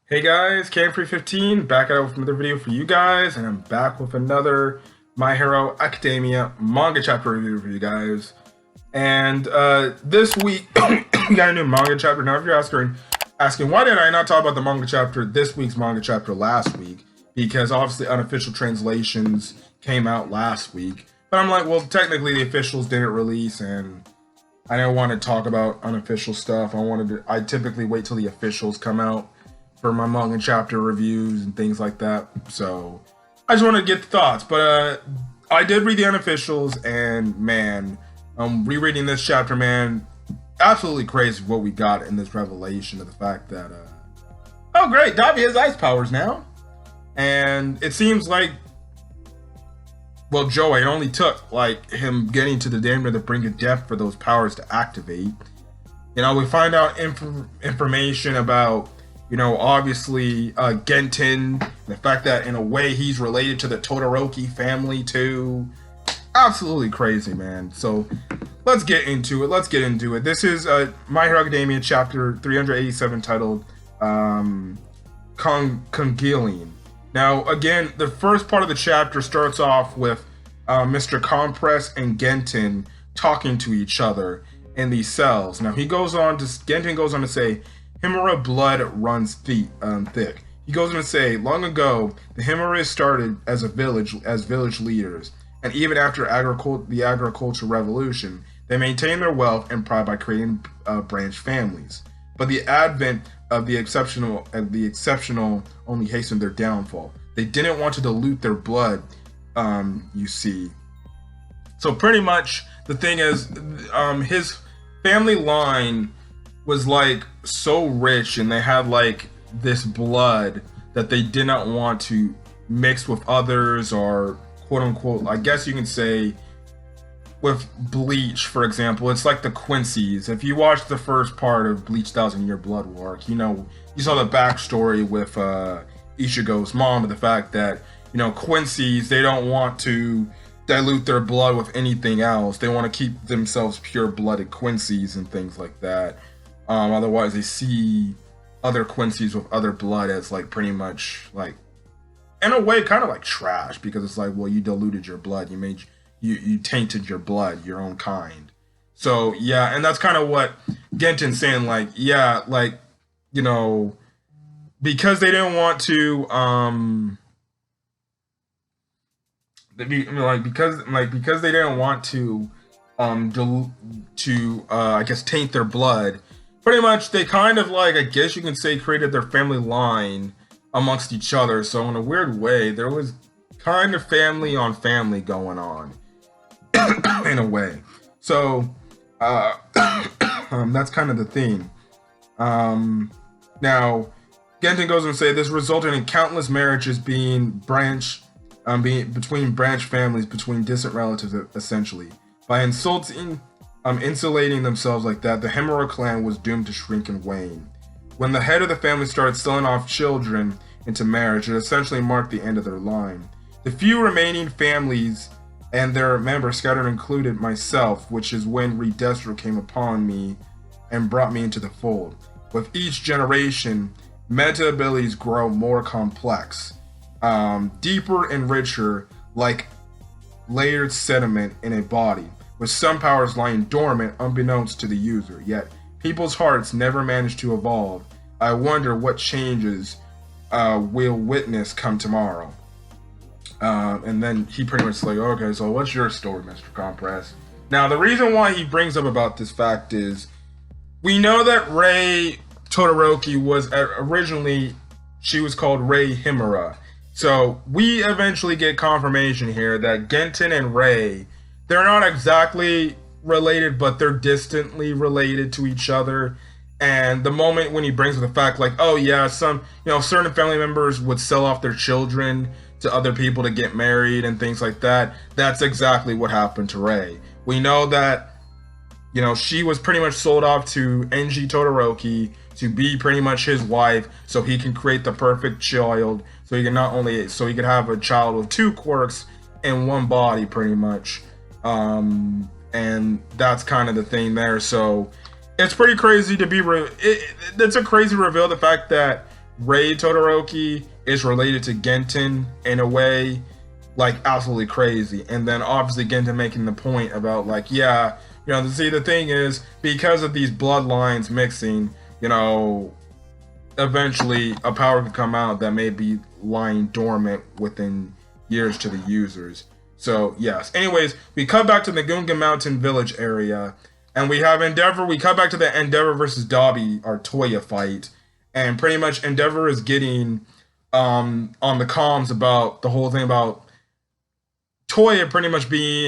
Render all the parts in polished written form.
Hey guys, Cam315 back out with another video for you guys, and I'm back with another My Hero Academia manga chapter review for you guys. And this week we got a new manga chapter. Now, if you're asking why did I not talk about the manga chapter, this week's manga chapter last week, because obviously unofficial translations came out last week. But I'm like, well, technically the officials didn't release, and I didn't want to talk about unofficial stuff. I typically wait till the officials come out for my manga chapter reviews and things like that. So I just want to get the thoughts. But I did read the unofficials, and man, rereading this chapter, man, absolutely crazy what we got in this revelation of the fact that oh great, Dabi has ice powers now. And it seems like, well, Joey, it only took like him getting to the damn the brink of death for those powers to activate. You know, we find out information about, you know, obviously Geten, the fact that in a way he's related to the Todoroki family too. Absolutely crazy, man. So let's get into it. This is My Hero Academia chapter 387 titled Congealing. Now, again, the first part of the chapter starts off with Mr. Compress and Geten talking to each other in these cells. Now, Geten goes on to say, Himura blood runs thick. He goes on to say, long ago, the Himuras started as village leaders, and even after the agricultural revolution, they maintained their wealth and pride by creating branch families. But the advent of the exceptional only hastened their downfall. They didn't want to dilute their blood, you see. So pretty much the thing is, his family line was like so rich, and they had like this blood that they did not want to mix with others, or quote unquote, I guess you can say, with Bleach, for example. It's like the Quincy's. If you watched the first part of Bleach 1000-Year Blood Work, you know, you saw the backstory with Ichigo's mom, and the fact that, you know, Quincy's, they don't want to dilute their blood with anything else. They want to keep themselves pure-blooded Quincy's and things like that. Otherwise, they see other Quincy's with other blood as like pretty much like, in a way, kind of like trash, because it's like, well, you diluted your blood, you tainted your blood, your own kind. So yeah, and that's kind of what Genten's saying, like, yeah, like, you know, because they didn't want to because they didn't want to I guess taint their blood. Pretty much, they kind of like, I guess you can say, created their family line amongst each other. So in a weird way, there was kind of family on family going on, in a way. So that's kind of the thing. Now, Geten goes on to say this resulted in countless marriages being between branch families, between distant relatives, essentially. By insulating themselves like that, the Himura clan was doomed to shrink and wane. When the head of the family started selling off children into marriage, it essentially marked the end of their line. The few remaining families and their members scattered included myself, which is when Redestro came upon me and brought me into the fold. With each generation, meta abilities grow more complex, deeper and richer, like layered sediment in a body, with some powers lying dormant unbeknownst to the user. Yet people's hearts never manage to evolve. I wonder what changes we'll witness come tomorrow. And then he pretty much like, okay, so what's your story, Mr. Compress? Now, the reason why he brings up about this fact is, we know that Rei Todoroki was originally, she was called Rei Himura. So we eventually get confirmation here that Geten and Rei, they're not exactly related, but they're distantly related to each other. And the moment when he brings up the fact, like, oh yeah, certain family members would sell off their children to other people to get married and things like that, that's exactly what happened to Rei. We know that, you know, she was pretty much sold off to NG Todoroki to be pretty much his wife, so he can create the perfect child, so he can have a child with two quirks in one body, pretty much. And that's kind of the thing there. So it's pretty crazy to be it's a crazy reveal, the fact that Raid Todoroki is related to Genten in a way, like absolutely crazy. And then obviously Genten making the point about like, yeah, you know, see the thing is because of these bloodlines mixing, you know, eventually a power could come out that may be lying dormant within years to the users. So yes. Anyways, we cut back to the Gunga Mountain Village area, and we have Endeavor. We cut back to the Endeavor versus Dabi, our Toya fight, and pretty much Endeavor is getting on the comms about the whole thing about Toya pretty much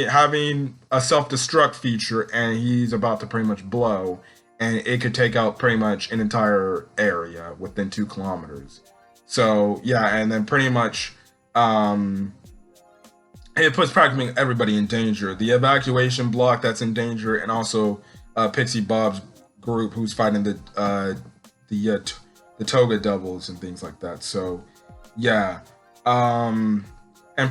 having a self-destruct feature, and he's about to pretty much blow, and it could take out pretty much an entire area within 2 kilometers. So yeah, and then pretty much it puts practically everybody in danger. The evacuation block that's in danger, and also Pixie Bob's group who's fighting the Toga doubles and things like that. So yeah, and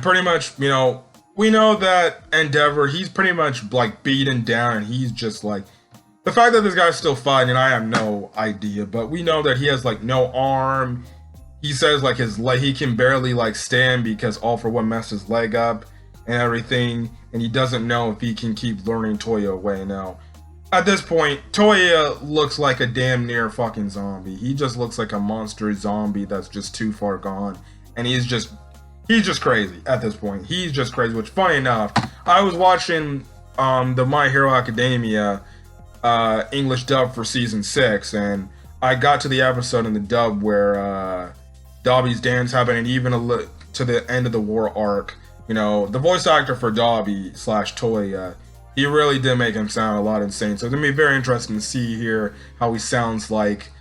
pretty much, you know, we know that Endeavor, he's pretty much like beaten down, and he's just like, the fact that this guy's still fighting, I have no idea, but we know that he has like no arm. He says like his leg, he can barely like stand because All For One messed his leg up and everything, and he doesn't know if he can keep luring Toya away. Now, at this point, Toya looks like a damn near fucking zombie. He just looks like a monster zombie that's just too far gone, and he's just crazy at this point. He's just crazy, which, funny enough, I was watching the My Hero Academia English dub for season 6, and I got to the episode in the dub where Dabi's dance happened, and even to the end of the war arc, you know, the voice actor for Dabi / Toya, he really did make him sound a lot insane. So it's gonna be very interesting to see here how he sounds like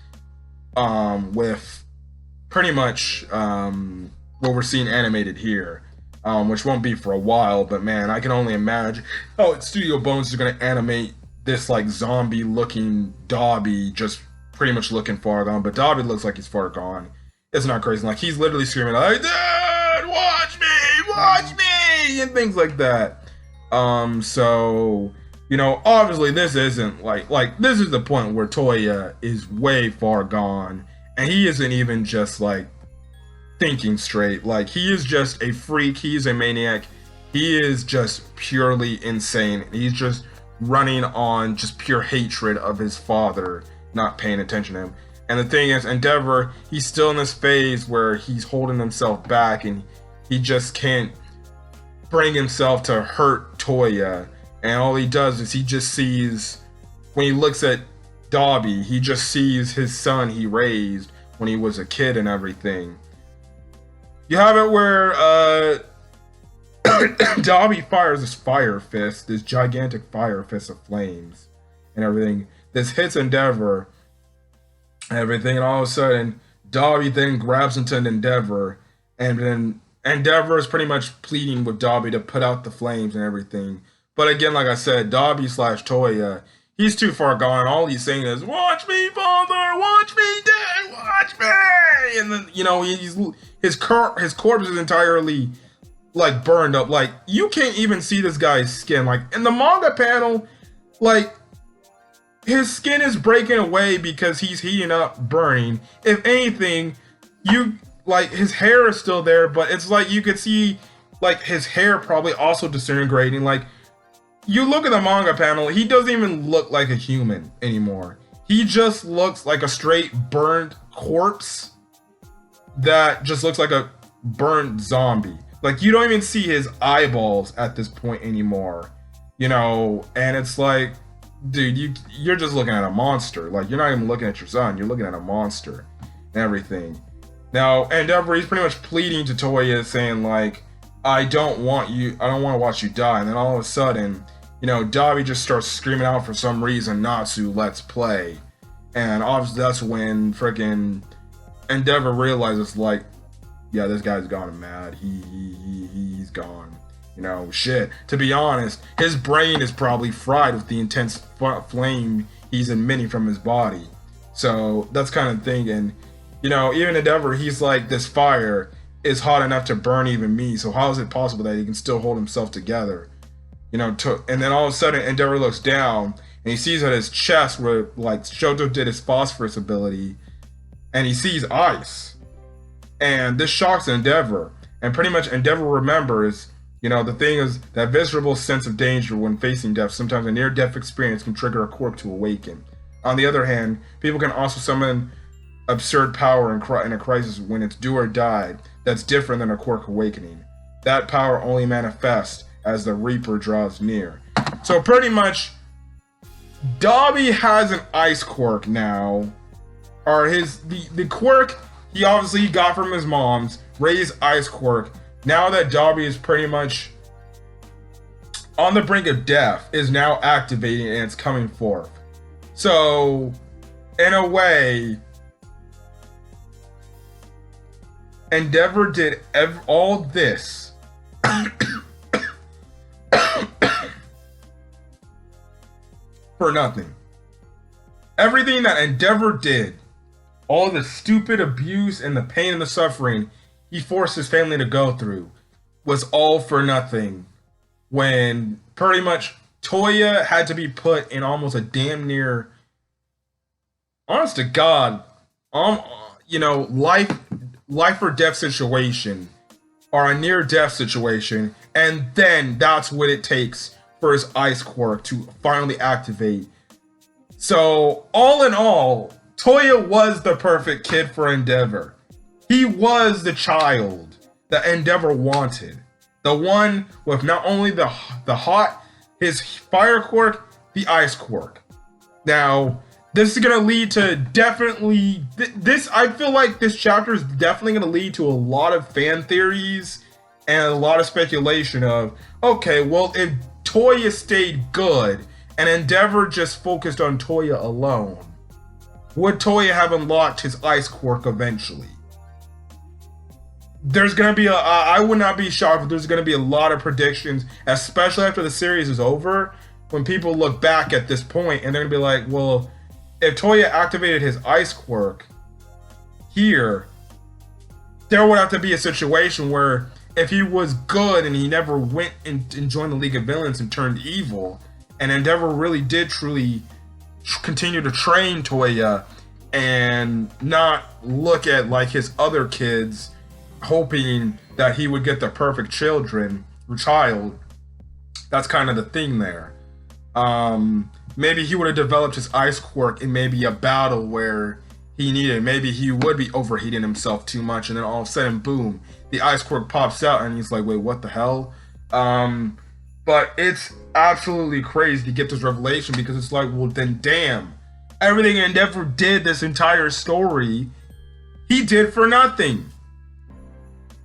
with pretty much what we're seeing animated here, which won't be for a while, but man, I can only imagine how Studio Bones is gonna animate this like zombie looking Dabi just pretty much looking far gone. But Dabi looks like he's far gone. It's not crazy. Like, he's literally screaming like, "Dad, watch me," and things like that. So, you know, obviously this isn't like this is the point where Toya is way far gone, and he isn't even just like thinking straight. Like, he is just a freak. He's a maniac. He is just purely insane. He's just running on just pure hatred of his father, not paying attention to him. And the thing is, Endeavor, he's still in this phase where he's holding himself back, and he just can't bring himself to hurt Toya. And all he does is he just sees, when he looks at Dabi, he just sees his son he raised when he was a kid and everything. You have it where Dabi fires this fire fist, this gigantic fire fist of flames and everything. This hits Endeavor and everything, and all of a sudden, Dabi then grabs into an Endeavor, and then Endeavor is pretty much pleading with Dabi to put out the flames and everything. But again, like I said, Dabi / Toya, he's too far gone. All he's saying is, "Watch me, father! Watch me, dad! Watch me!" And then, you know, his corpse is entirely like burned up. Like, you can't even see this guy's skin. Like, in the manga panel, like, his skin is breaking away because he's heating up, burning. If anything, like, his hair is still there, but it's like you could see like his hair probably also disintegrating. Like, you look at the manga panel, he doesn't even look like a human anymore. He just looks like a straight burned corpse that just looks like a burned zombie. Like, you don't even see his eyeballs at this point anymore, you know. And it's like, dude, you're just looking at a monster. Like, you're not even looking at your son, you're looking at a monster and everything. Now, Endeavor, he's pretty much pleading to Toya, saying like, I don't want to watch you die. And then all of a sudden, you know, Dabi just starts screaming out for some reason, Natsu, let's play. And obviously that's when freaking Endeavor realizes, like, yeah, this guy's gone mad. He's gone. You know, shit. To be honest, his brain is probably fried with the intense flame he's emitting from his body. So that's kind of thing. And, you know, even Endeavor, he's like, this fire is hot enough to burn even me. So how is it possible that he can still hold himself together? You know, and then all of a sudden Endeavor looks down and he sees at his chest where like Shoto did his phosphorus ability, and he sees ice. And this shocks Endeavor. And pretty much Endeavor remembers, the thing is that visceral sense of danger when facing death. Sometimes a near-death experience can trigger a Quirk to awaken. On the other hand, people can also summon absurd power in a crisis when it's do or die that's different than a Quirk awakening. That power only manifests as the Reaper draws near. So pretty much, Dabi has an ice Quirk now. Or the Quirk he obviously got from his mom's, raised ice Quirk. Now that Dabi is pretty much on the brink of death, is now activating and it's coming forth. So, in a way, Endeavor did all this for nothing. Everything that Endeavor did, all the stupid abuse and the pain and the suffering he forced his family to go through, was all for nothing. When pretty much Toya had to be put in almost a damn near, honest to God, life or death situation, or a near death situation, and then that's what it takes for his ice Quirk to finally activate. So all in all, Toya was the perfect kid for Endeavor. He was the child that Endeavor wanted. The one with not only the hot, his fire Quirk, the ice Quirk. Now, this is going to lead to definitely, I feel like this chapter is definitely going to lead to a lot of fan theories and a lot of speculation of, okay, well, if Toya stayed good and Endeavor just focused on Toya alone, would Toya have unlocked his ice Quirk eventually? There's going to be I would not be shocked if there's going to be a lot of predictions, especially after the series is over, when people look back at this point and they're going to be like, well, if Toya activated his ice Quirk here, there would have to be a situation where if he was good and he never went and joined the League of Villains and turned evil, and Endeavor really did truly continue to train Toya and not look at like his other kids hoping that he would get the perfect child, that's kind of the thing there. Maybe he would have developed his ice Quirk in maybe a battle where he needed. Maybe he would be overheating himself too much, and then all of a sudden, boom, the ice Quirk pops out, and he's like, wait, what the hell? But it's absolutely crazy to get this revelation, because it's like, well, then damn, everything Endeavor did this entire story, he did for nothing.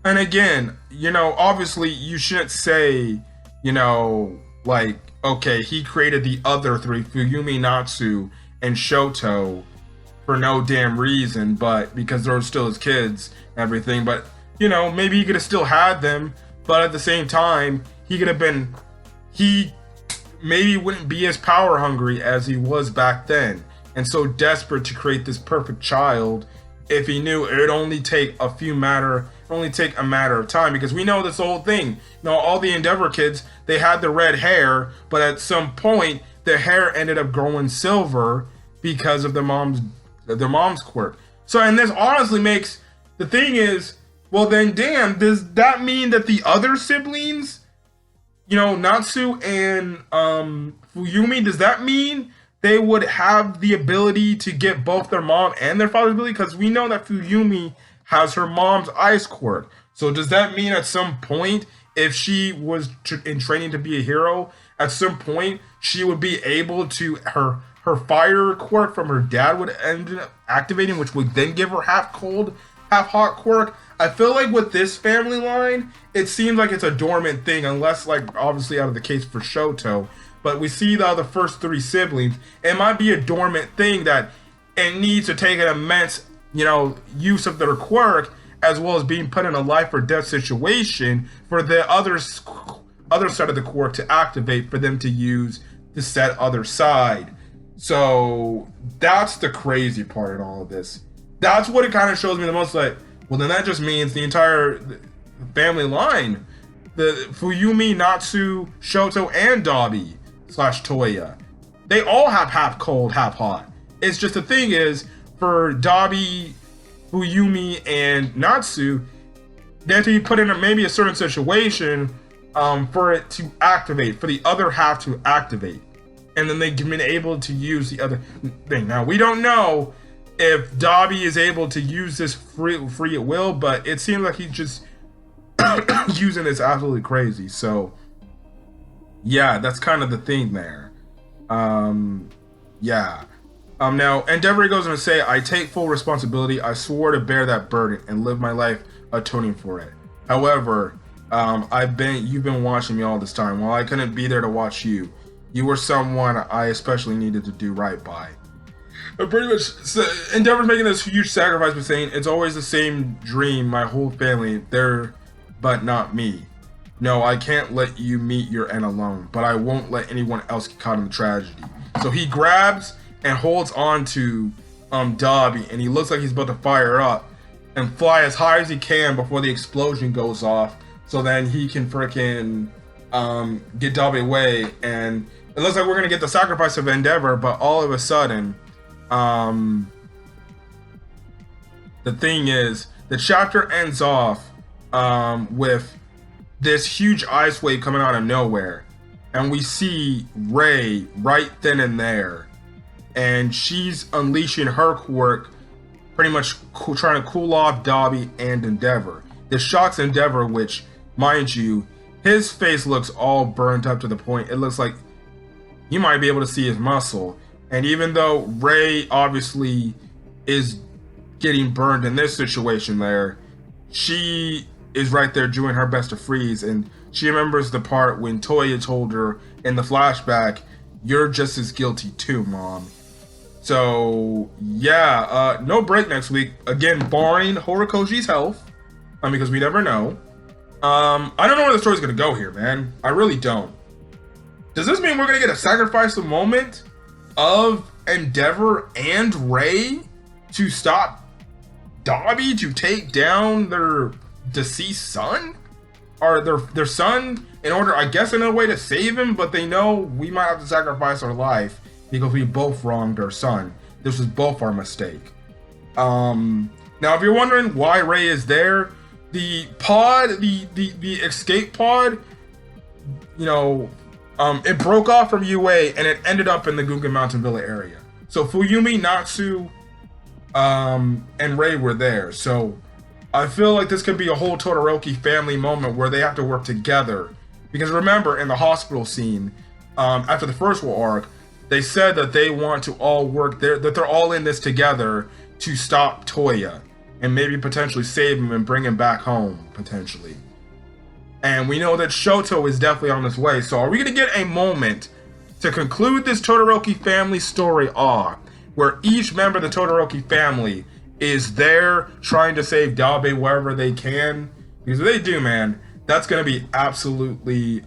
And again, obviously you shouldn't say, like, okay, he created the other three, Fuyumi, Natsu, and Shoto, for no damn reason, but because they're still his kids and everything. But, maybe he could have still had them, but at the same time, he maybe wouldn't be as power hungry as he was back then, and so desperate to create this perfect child if he knew it would only take a matter of time. Because we know this whole thing, all the Endeavor kids, they had the red hair, but at some point their hair ended up growing silver because of their mom's Quirk. So, and this honestly makes the thing is, well then damn, does that mean that the other siblings, Natsu and Fuyumi, does that mean they would have the ability to get both their mom and their father's ability? Because we know that Fuyumi has her mom's ice Quirk. So does that mean at some point, if she was in training to be a hero, at some point she would be able to, her fire Quirk from her dad would end up activating, which would then give her half cold, half hot Quirk? I feel like with this family line, it seems like it's a dormant thing, unless, like, obviously out of the case for Shoto. But we see the first three siblings, it might be a dormant thing that it needs to take an immense, use of their Quirk, as well as being put in a life or death situation for the other side of the Quirk to activate, for them to use the said other side. So that's the crazy part in all of this. That's what it kind of shows me the most, like, well, then that just means the entire family line, the Fuyumi, Natsu, Shoto, and Dabi / Toya, they all have half cold, half hot. It's just the thing is, for Dabi Fuyumi and Natsu, they have to be put in maybe a certain situation for it to activate, for the other half to activate. And then they've been able to use the other thing. Now, we don't know if Dabi is able to use this free at will, but it seems like he's just using this absolutely crazy. So, yeah, that's kind of the thing there. Yeah. Now, Endeavor goes on to say, I take full responsibility. I swore to bear that burden and live my life atoning for it. However, you've been watching me all this time. While I couldn't be there to watch you, you were someone I especially needed to do right by. But pretty much, Endeavor's making this huge sacrifice by saying, it's always the same dream, my whole family, there, but not me. No, I can't let you meet your end alone, but I won't let anyone else get caught in the tragedy. So he grabs and holds on to Dabi, and he looks like he's about to fire up and fly as high as he can before the explosion goes off, so then he can freaking get Dabi away. And it looks like we're gonna get the sacrifice of Endeavor, but all of a sudden, the thing is, the chapter ends off with this huge ice wave coming out of nowhere, and we see Rei right then and there, and she's unleashing her quirk, pretty much trying to cool off Dabi and Endeavor. This shocks Endeavor, which, mind you, his face looks all burnt up to the point it looks like you might be able to see his muscle. And even though Rei obviously is getting burned in this situation there, she is right there doing her best to freeze, and she remembers the part when Toya told her in the flashback, you're just as guilty too, Mom. So yeah, no break next week, again barring Horikoshi's health, because we never know. I don't know where the story's gonna go here, man. I really don't. Does this mean we're gonna get a sacrificial moment of Endeavor and Rei to stop Dabi to take down their deceased son? Or their son, in order, I guess, in a way to save him, but they know we might have to sacrifice our life because we both wronged our son. This was both our mistake. Now, if you're wondering why Rei is there, the pod, the escape pod, you know, it broke off from UA and it ended up in the Gungan Mountain Villa area. So Fuyumi, Natsu, and Rei were there. So I feel like this could be a whole Todoroki family moment where they have to work together. Because remember, in the hospital scene, after the first war arc, they said that they want to all work there, that they're all in this together to stop Toya and maybe potentially save him and bring him back home, potentially. And we know that Shoto is definitely on his way. So are we going to get a moment to conclude this Todoroki family story arc where each member of the Todoroki family is there trying to save Dabi wherever they can? Because if they do, man, that's going to be absolutely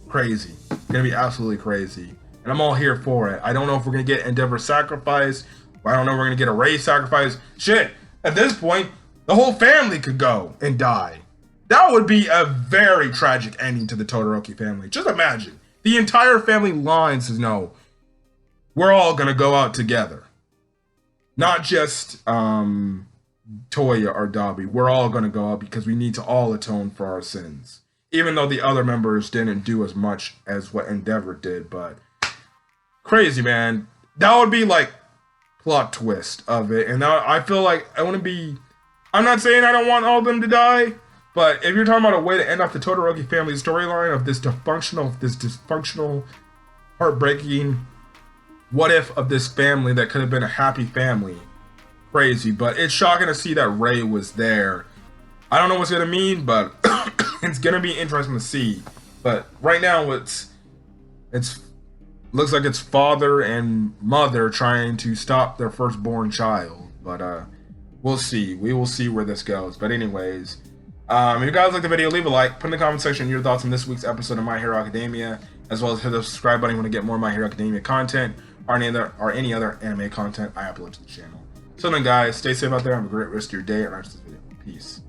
crazy. It's going to be absolutely crazy. And I'm all here for it. I don't know if we're going to get Endeavor sacrifice. I don't know if we're going to get a Rei sacrifice. Shit, at this point, the whole family could go and die. That would be a very tragic ending to the Todoroki family. Just imagine. The entire family line says, no, we're all going to go out together. Not just Toya or Dabi. We're all going to go out because we need to all atone for our sins. Even though the other members didn't do as much as what Endeavor did. But crazy, man. That would be like plot twist of it. And now I feel like I want to be... I'm not saying I don't want all of them to die. But if you're talking about a way to end off the Todoroki family storyline of this dysfunctional, heartbreaking what if of this family that could have been a happy family. Crazy, but it's shocking to see that Rei was there. I don't know what's gonna mean, but it's gonna be interesting to see. But right now it's looks like it's father and mother trying to stop their firstborn child. But we'll see. We will see where this goes. But anyways, if you guys like the video, leave a like, put in the comment section your thoughts on this week's episode of My Hero Academia, as well as hit the subscribe button if you want to get more My Hero Academia content or any other anime content I upload to the channel. So then guys, stay safe out there, have a great rest of your day, and I'll see you in this video. Peace.